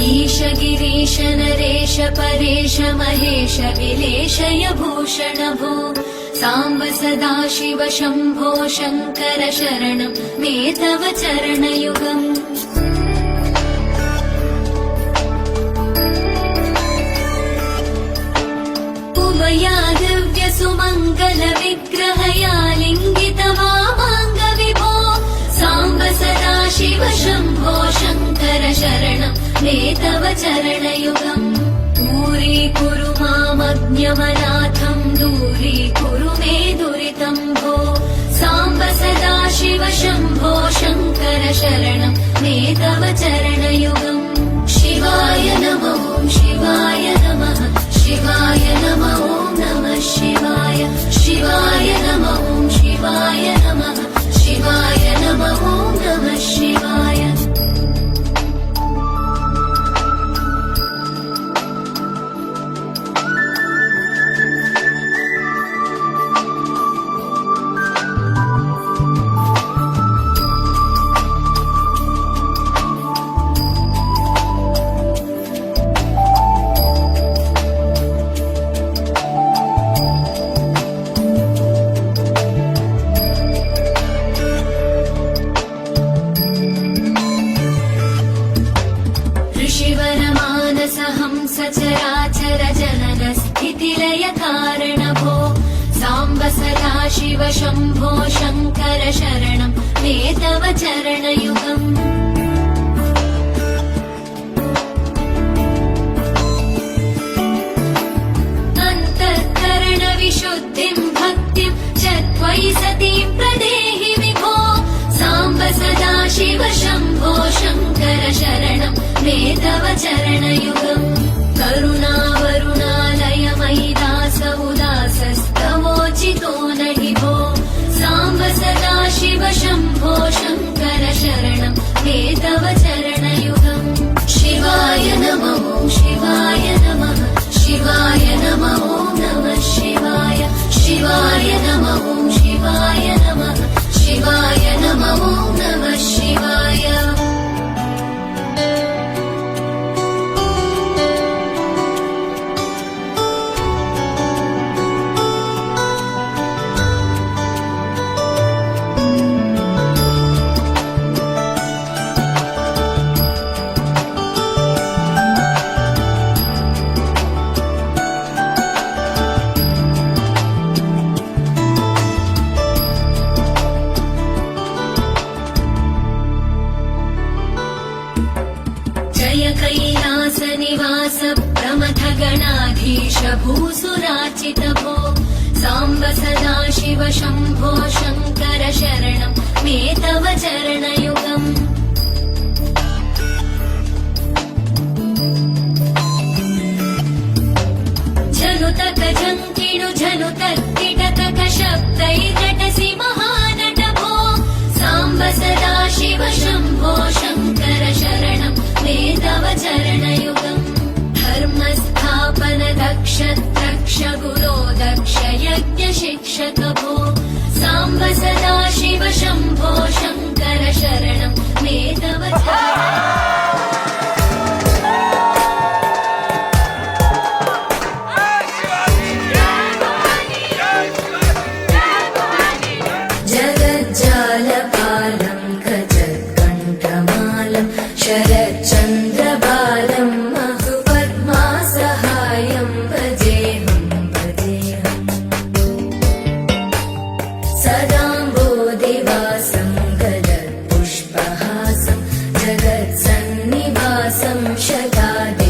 ईश गिरीश नरेश परेश महेश विलेशय भूषण भो साम्ब सदाशिव शम्भो शङ्कर शरणं मे तव चरणयुगम् उमया दिव्य सुमङ्गल विग्रहया लिङ्गित वामाङ्ग विभो साम्ब सदाशिव शम्भो शङ्कर शरणं मे तव चरणयुगम् दूरीकुरु मामज्ञमनाथं दूरीकुरु मे दुरितं भो साम्ब सदाशिव शम्भो शङ्कर शरणं मे तव चरणयुगम् शिवाय नमो शिवाय नमः शिवाय नमो नमः शिवाय शिवाय नमो शिवाय नमः शिवाय नमो नमः शिवाय सचराचर जनन स्थितिलय कारण भो साम्ब सदाशिव शम्भो शङ्कर शरणं मे तव चरणयुगम् अन्तःकरण विशुद्धिं भक्तिं च त्वयि सतीं प्रदेहि विभो साम्ब सदाशिव शम्भो शङ्कर शरणं मे तव चरणयुगम् करुणावरुणालय मयि दास उदासस्तवोचितो नहि भो साम्ब सदाशिव शम्भो शङ्कर शरणं मे तव चरणयुगम् शिवाय नमो शिवाय नमः शिवाय नमो नमः शिवाय शिवाय नमो शिवाय नमः शिवाय नमो नमः शिवाय कैलास निवास प्रमथ गणाधीश भूसुराचित भो साम्ब सदाशिव शम्भो शङ्कर शरणं मे तव चरणयुगम् झनुतक झङ्किणु झनुतक्किटतक शब्दैर्नटसि महानट भो साम्ब सदाशिव शम्भो शङ्कर शरणं मे तव चरणयुगम् धर्मस्थापन दक्ष द्रक्ष गुरो दक्ष यज्ञ शिक्षक भो साम्ब सदाशिव शम्भो शङ्कर शरणं मे तव जगज्जालपालं गजत्कण्ठमालं शरच्चन्द्रबालं मधुपद्मासहायं भजेऽहं भजेऽहम् सदाम्बोधिवासं गदत्पुष्पहासं जगत्सन्निवासं शताद्